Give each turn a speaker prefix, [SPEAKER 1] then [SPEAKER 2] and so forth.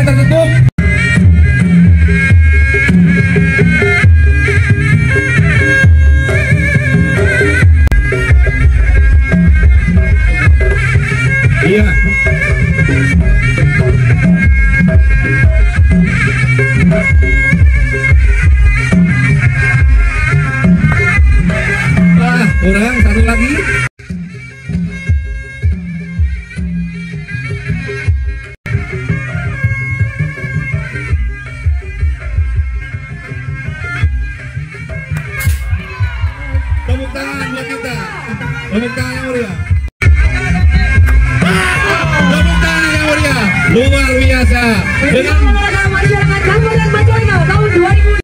[SPEAKER 1] tertutup. Iya. Wah, kurang satu lagi. Tepuk tangan buat kita. Tepuk tangan yang meriah. Tepuk tangan yang meriah. Luar biasa. Dengan
[SPEAKER 2] masyarakat Kabupaten Majalengka tahun 2000.